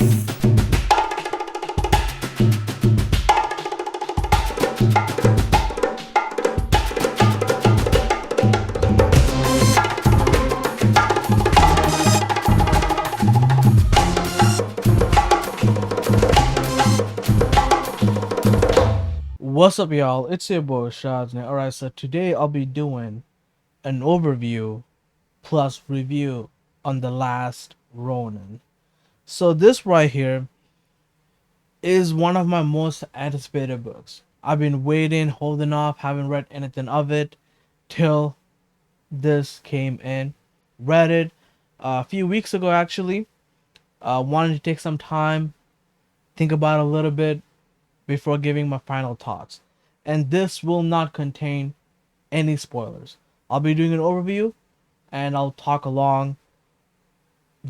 What's up, y'all? It's your boy Shadne. Alright, so today I'll be doing an overview plus review on The Last Ronin. So, this right here is one of my most anticipated books. I've been waiting, holding off, haven't read anything of it till this came in. Read it a few weeks ago, actually. Wanted to take some time, think about it a little bit before giving my final thoughts. And this will not contain any spoilers. I'll be doing an overview and I'll talk along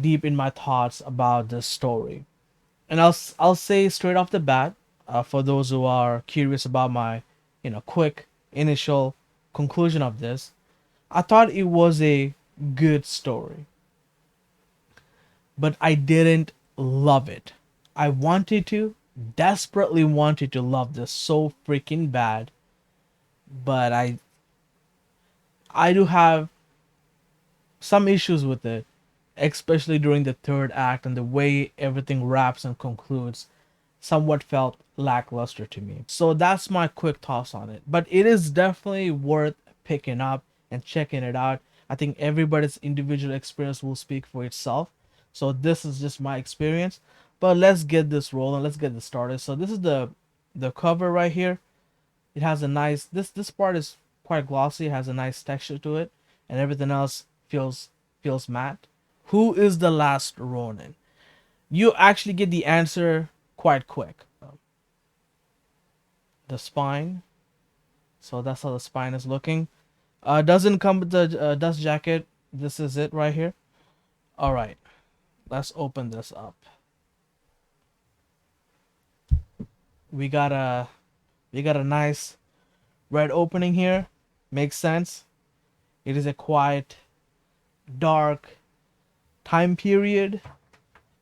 deep in my thoughts about this story. And I'll say straight off the bat, for those who are curious about my, quick initial conclusion of this, I thought it was a good story, but I didn't love it. I wanted to, desperately wanted to love this so freaking bad, but I do have some issues with it, especially during the third act and the way everything wraps and concludes somewhat felt lackluster to me. So that's my quick toss on it. But it is definitely worth picking up and checking it out. I think everybody's individual experience will speak for itself. So this is just my experience. But let's get this rolling. Let's get this started. So this is the cover right here. It has a nice this part is quite glossy, has a nice texture to it, and everything else feels matte. Who is the last Ronin? You actually get the answer quite quick. The spine. So that's how the spine is looking. Doesn't come with the dust jacket. This is it right here. All right, let's open this up. We got a nice red opening here. Makes sense. It is a quiet, dark time period,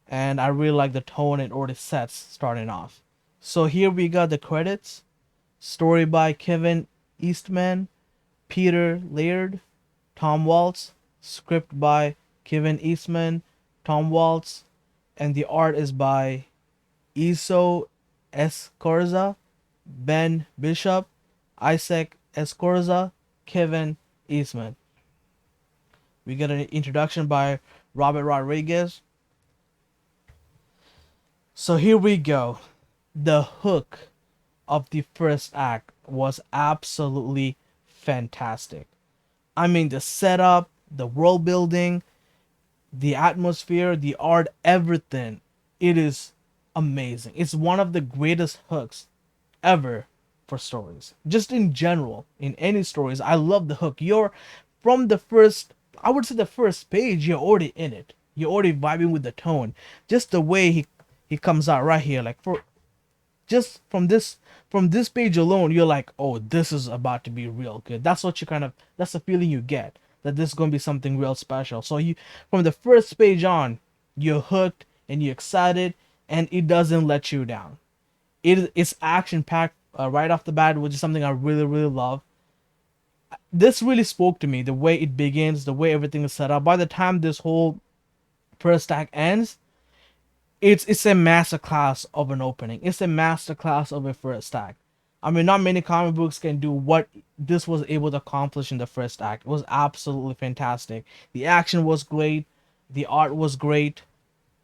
and I really like the tone it already sets starting off. So here we got the credits. Story by Kevin Eastman, Peter Laird, Tom Waltz. Script by Kevin Eastman, Tom Waltz, and the art is by Iso Escorza, Ben Bishop, Isaac Escorza, Kevin Eastman. We get an introduction by Robert Rodriguez. So here we go. The hook of the first act was absolutely fantastic. I mean, the setup, the world building, the atmosphere, the art, everything. It is amazing. It's one of the greatest hooks ever for stories. Just in general, in any stories, I love the hook. You're from the first, I would say the first page, you're already in it. You're already vibing with the tone. Just the way he comes out right here, like for just from this page alone, you're like, oh, this is about to be real good. That's what you that's the feeling you get, that this is gonna be something real special. So you, from the first page on, you're hooked and you're excited, and it doesn't let you down. It's action packed right off the bat, which is something I really love. This really spoke to me, the way it begins, the way everything is set up. By the time this whole first act ends, it's a masterclass of an opening. It's a masterclass of a first act. I mean, not many comic books can do what this was able to accomplish in the first act. It was absolutely fantastic. The action was great. The art was great.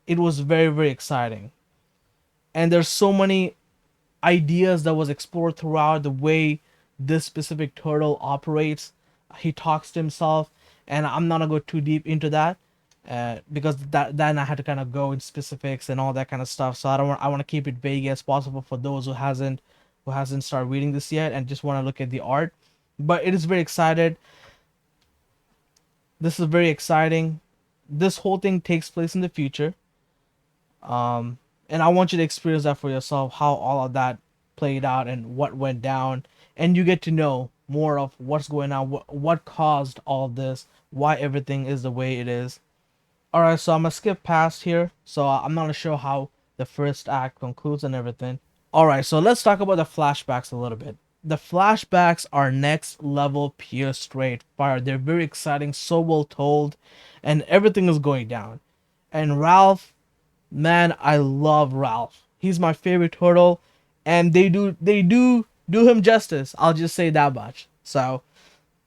It was very exciting. And there's so many ideas that was explored throughout the way this specific turtle operates. He talks to himself, and I'm not gonna go too deep into that, because that then I had to kind of go in specifics and all that kind of stuff. So I want to keep it vague as possible for those who hasn't started reading this yet and just want to look at the art. But it is very excited. This is very exciting. This whole thing takes place in the future. And I want you to experience that for yourself, how all of that played out and what went down, and you get to know more of what's going on, what caused all this, why everything is the way it is. All right, so I'm gonna skip past here. So I'm not gonna show how the first act concludes and everything. All right, so let's talk about the flashbacks a little bit. The flashbacks are next level pure straight fire. They're very exciting, so well told, and everything is going down. And Ralph, man, I love Ralph. He's my favorite turtle, and they do him justice. I'll just say that much. So,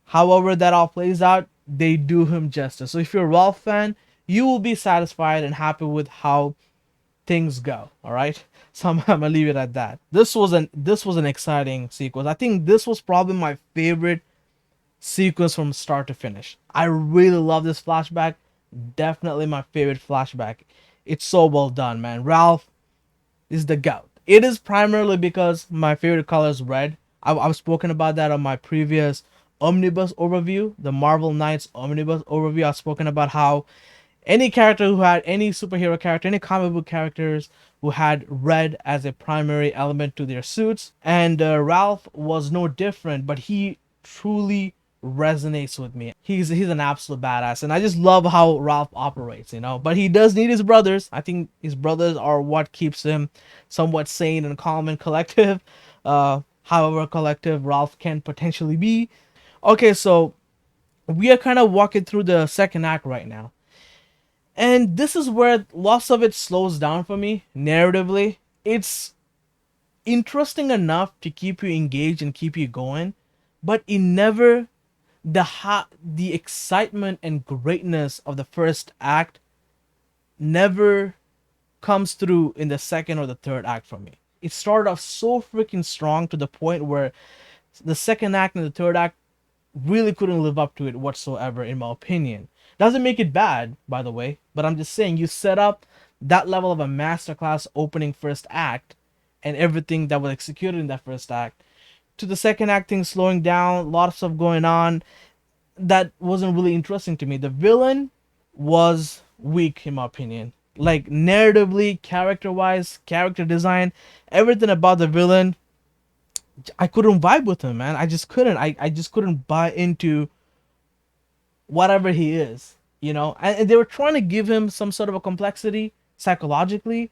however that all plays out, they do him justice. So if you're a Ralph fan, you will be satisfied and happy with how things go. All right. So I'm gonna leave it at that. This was an exciting sequence. I think this was probably my favorite sequence from start to finish. I really love this flashback. Definitely my favorite flashback. It's so well done, man. Ralph is the goat. It is primarily because my favorite color is red. I've spoken about that on my previous omnibus overview, the Marvel Knights omnibus overview. I've spoken about how any character who had any superhero character, any comic book characters who had red as a primary element to their suits, and Ralph was no different, but he truly resonates with me. He's an absolute badass, and I just love how Ralph operates, you know. But he does need his brothers. I think his brothers are what keeps him somewhat sane and calm and collective. However collective Ralph can potentially be. Okay, so we are kind of walking through the second act right now. And this is where lots of it slows down for me narratively. It's interesting enough to keep you engaged and keep you going, but it never the excitement and greatness of the first act never comes through in the second or the third act for me. It started off so freaking strong to the point where the second act and the third act really couldn't live up to it whatsoever, in my opinion. Doesn't make it bad, by the way, but I'm just saying you set up that level of a masterclass opening first act and everything that was executed in that first act to the second act, things slowing down, a lot of stuff going on that wasn't really interesting to me. The villain was weak, in my opinion. Like, narratively, character wise, character design, everything about the villain, I couldn't vibe with him, man. I just couldn't. I just couldn't buy into whatever he is, you know. And they were trying to give him some sort of a complexity psychologically,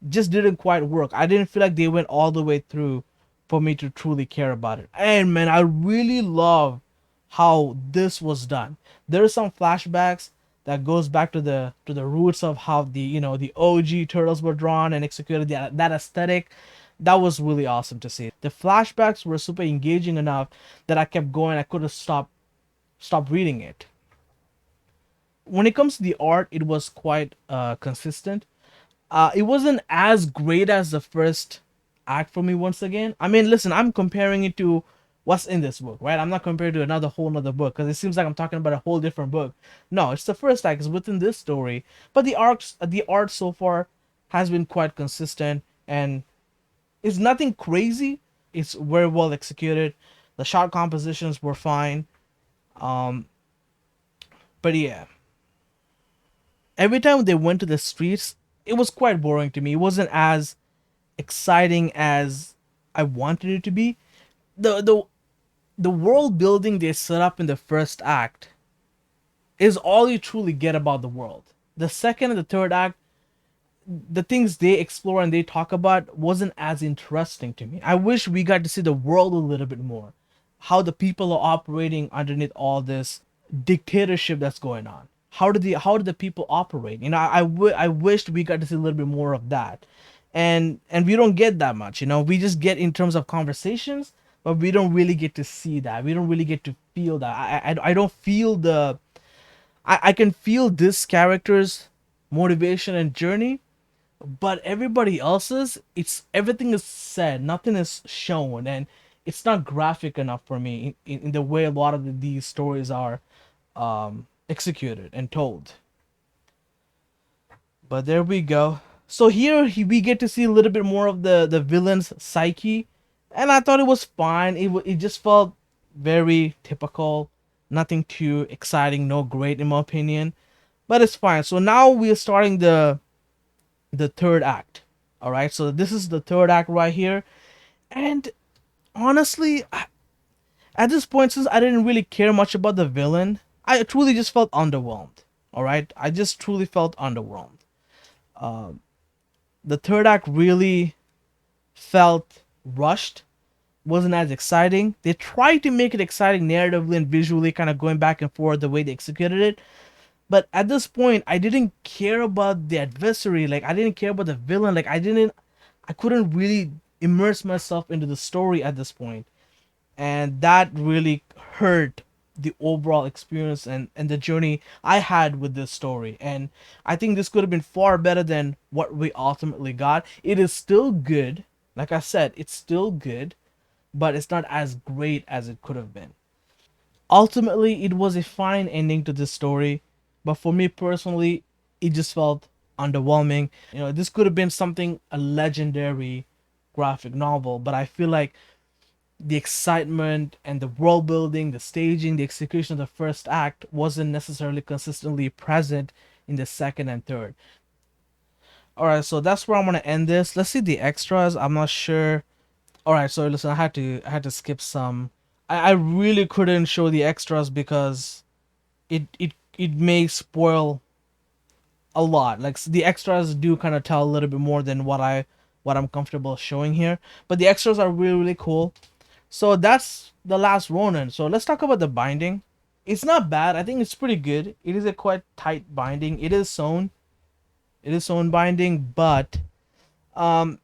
just didn't quite work. I didn't feel like they went all the way through for me to truly care about it. And man, I really love how this was done. There are some flashbacks that goes back to the roots of how the, you know, the OG turtles were drawn and executed, that aesthetic. That was really awesome to see. The flashbacks were super engaging enough that I kept going. I couldn't stop reading it. When it comes to the art, it was quite consistent. It wasn't as great as the first act for me once again. I mean, listen, I'm comparing it to what's in this book, right? I'm not comparing to another whole another book because it seems like I'm talking about a whole different book. No, it's the first act. It's within this story, but the art so far has been quite consistent and it's nothing crazy. It's very well executed. The shot compositions were fine. Um, but yeah, every time they went to the streets, it was quite boring to me. It wasn't as exciting as I wanted it to be. The world building they set up in the first act is all you truly get about the world. The second and the third act, the things they explore and they talk about wasn't as interesting to me. I wish we got to see the world a little bit more. How the people are operating underneath all this dictatorship that's going on. How do the people operate? You know, I wished we got to see a little bit more of that. And we don't get that much, you know. We just get in terms of conversations, but we don't really get to see that. We don't really get to feel that. I don't feel I can feel this character's motivation and journey, but everybody else's, it's everything is said, nothing is shown, and it's not graphic enough for me in the way a lot of these stories are executed and told. But there we go. So here we get to see a little bit more of the villain's psyche, and I thought it was fine. It just felt very typical, nothing too exciting, no great in my opinion, but it's fine. So now we are starting the third act. All right, so this is the third act right here, and honestly, at this point, since I didn't really care much about the villain, I truly just felt underwhelmed. All right, I just truly felt underwhelmed. The third act really felt rushed, wasn't as exciting. They tried to make it exciting narratively and visually, kind of going back and forth the way they executed it. But at this point, I didn't care about the adversary. Like, I didn't care about the villain. I couldn't really immerse myself into the story at this point. And that really hurt the overall experience and the journey I had with this story. And I think this could have been far better than what we ultimately got. It is still good. Like I said, it's still good, but it's not as great as it could have been. Ultimately, it was a fine ending to this story, but for me personally, it just felt underwhelming. This could have been something a legendary graphic novel, but I feel like the excitement and the world building, the staging, the execution of the first act wasn't necessarily consistently present in the second and third. All right, so that's where I'm gonna end this. Let's see the extras. I'm not sure. All right, so listen, I had to skip some. I really couldn't show the extras because it may spoil a lot. Like the extras do kind of tell a little bit more than what I'm comfortable showing here. But the extras are really really cool. So that's the last Ronin. So let's talk about the binding. It's not bad. I think it's pretty good. It is a quite tight binding. It is sewn. It is sewn binding, but um,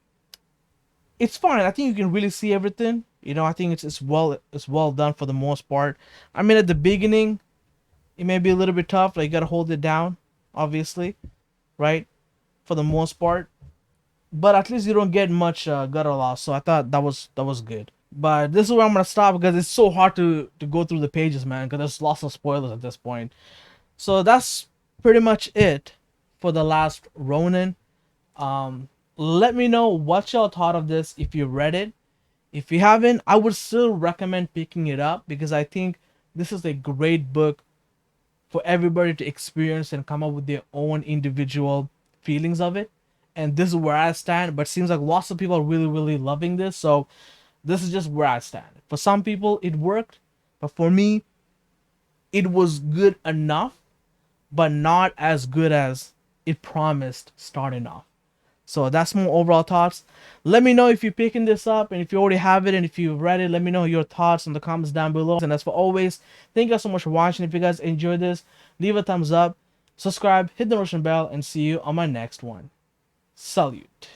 it's fine. I think you can really see everything. I think it's well done for the most part. I mean, at the beginning, it may be a little bit tough. Like you gotta hold it down, obviously, right? For the most part, but at least you don't get much gutter loss. So I thought that was good. But this is where I'm gonna stop because it's so hard to go through the pages, man. Because there's lots of spoilers at this point. So that's pretty much it for the last Ronin. Let me know what y'all thought of this if you read it. If you haven't, I would still recommend picking it up because I think this is a great book for everybody to experience and come up with their own individual feelings of it. And this is where I stand, but it seems like lots of people are really, really loving this. So this is just where I stand. For some people, it worked, but for me, it was good enough, but not as good as it promised starting off. So that's my overall thoughts. Let me know if you're picking this up and if you already have it and if you've read it, let me know your thoughts in the comments down below. And as for always, thank you guys so much for watching. If you guys enjoyed this, leave a thumbs up, subscribe, hit the notification bell, and see you on my next one. Salute.